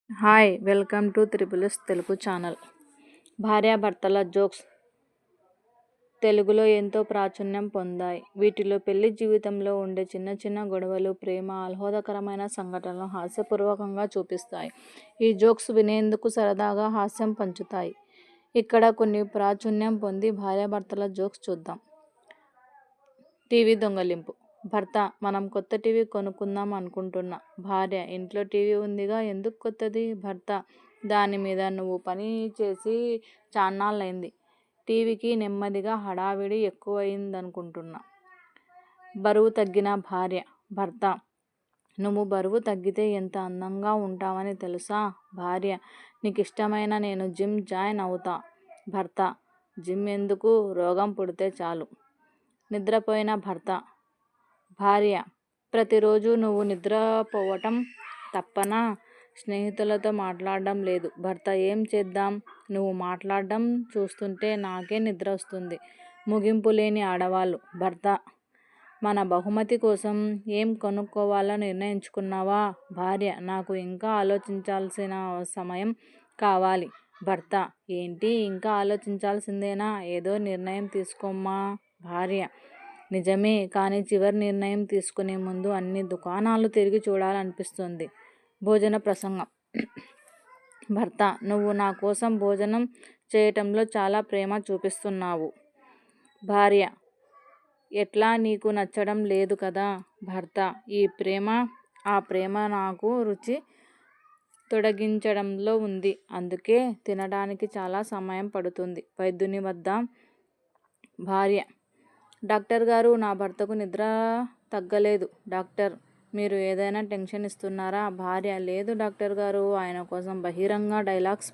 Hi welcome to triples Telugu channel. భార్యాభర్తల jokes తెలుగులో ఎంతో ప్రాచుర్యం పొందాయి. వీటిలో పెళ్లి జీవితంలో ఉండే చిన్న చిన్న గొడవలు, ప్రేమ, ఆహ్లాదకరమైన సంఘటనలను హాస్యపూర్వకంగా చూపిస్తాయి. ఈ జోక్స్ వినేందుకు సరదాగా హాస్యం పంచుతాయి. ఇక్కడ కొన్ని ప్రాచుర్యం పొంది భార్యాభర్తల జోక్స్ చూద్దాం. టీవీ దొంగలింపు. భర్త: మనం కొత్త టీవీ కొనుక్కుందాం అనుకుంటున్నా. భార్య: ఇంట్లో టీవీ ఉందిగా, ఎందుకు కొత్తది? భర్త: దాని మీద నువ్వు పని చేసి చాన్నాళ్ళైంది. టీవీకి నెమ్మదిగా హడావిడి ఎక్కువయిందనుకుంటున్నా. బరువు తగ్గిన భార్య: భర్త: నువ్వు బరువు తగ్గితే ఎంత అందంగా ఉంటావని తెలుసా? భార్య: నీకిష్టమైన నేను జిమ్ జాయిన్ అవుతా. భర్త: జిమ్ ఎందుకు, రోగం పుడితే చాలు. నిద్రపోయిన భర్త: భార్య: ప్రతిరోజు నువ్వు నిద్రపోవటం తప్పనా? స్నేహితులతో మాట్లాడడం లేదు. భర్త: ఏం చేద్దాం, నువ్వు మాట్లాడడం చూస్తుంటే నాకే నిద్ర వస్తుంది. ముగింపు లేని ఆడవాళ్ళు. భర్త: మన బహుమతి కోసం ఏం కొనుక్కోవాలో నిర్ణయించుకున్నావా? భార్య: నాకు ఇంకా ఆలోచించాల్సిన సమయం కావాలి. భర్త: ఏంటి, ఇంకా ఆలోచించాల్సిందేనా? ఏదో నిర్ణయం తీసుకోమ్మా. భార్య: నిజమే, కానీ చివరి నిర్ణయం తీసుకునే ముందు అన్ని దుకాణాలు తిరిగి చూడాలనిపిస్తుంది. భోజన ప్రసంగం. భర్త: నువ్వు నా కోసం భోజనం చేయటంలో చాలా ప్రేమ చూపిస్తున్నావు. భార్య: ఎట్లా, నీకు నచ్చడం లేదు కదా? భర్త: ఆ ప్రేమ నాకు రుచి తొలగించడంలో ఉంది. అందుకే తినడానికి చాలా సమయం పడుతుంది. వైద్యుని వద్ద. భార్య: డాక్టర్ గారు, నా భర్తకు నిద్ర తగ్గలేదు. డాక్టర్: మీరు ఏదైనా టెన్షన్ ఇస్తున్నారా? భార్య: లేదు డాక్టర్ గారు, ఆయన కోసం బహిరంగ డైలాగ్స్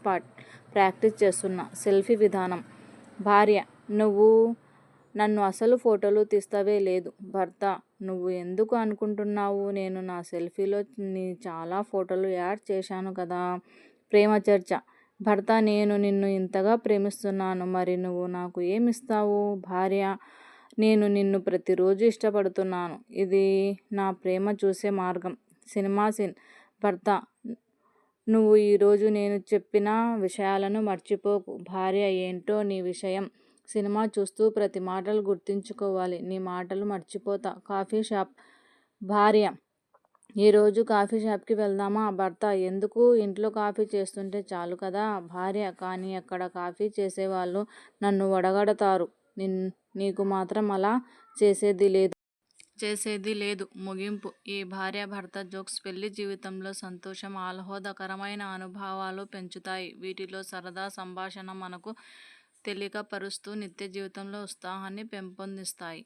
ప్రాక్టీస్ చేస్తున్నా. సెల్ఫీ విధానం. భార్య: నువ్వు నన్ను అసలు ఫోటోలు తీస్తవే లేదు. భర్త: నువ్వు ఎందుకు అనుకుంటున్నావు, నేను నా సెల్ఫీలో నీ చాలా ఫోటోలు యాడ్ చేశాను కదా. ప్రేమ చర్చ. భర్త: నేను నిన్ను ఇంతగా ప్రేమిస్తున్నాను, మరి నువ్వు నాకు ఏమిస్తావు? భార్య: నేను నిన్ను ప్రతిరోజు ఇష్టపడుతున్నాను. ఇది నా ప్రేమ చూసే మార్గం. Cinema scene. భర్త: నువ్వు ఈరోజు నేను చెప్పిన విషయాలను మర్చిపోకు. భార్య: ఏంటో నీ విషయం? సినిమా చూస్తూ ప్రతి మాటలు గుర్తుంచుకోవాలి. నీ మాటలు మర్చిపోతా. Coffee shop. భార్య: ఈరోజు కాఫీ షాప్కి వెళ్దామా? భర్త: ఎందుకు, ఇంట్లో కాఫీ చేస్తుంటే చాలు కదా. భార్య: కానీ అక్కడ కాఫీ చేసేవాళ్ళు నన్ను వడగడతారు. నీకు మాత్రం అలా చేసేది లేదు. ముగింపు. ఈ భార్యాభర్త జోక్స్ పెళ్లి జీవితంలో సంతోషం, ఆహ్లాదకరమైన అనుభవాలు పెంచుతాయి. వీటిలో సరదా సంభాషణ మనకు తేలికపరుస్తూ నిత్య జీవితంలో ఉత్సాహాన్ని పెంపొందిస్తాయి.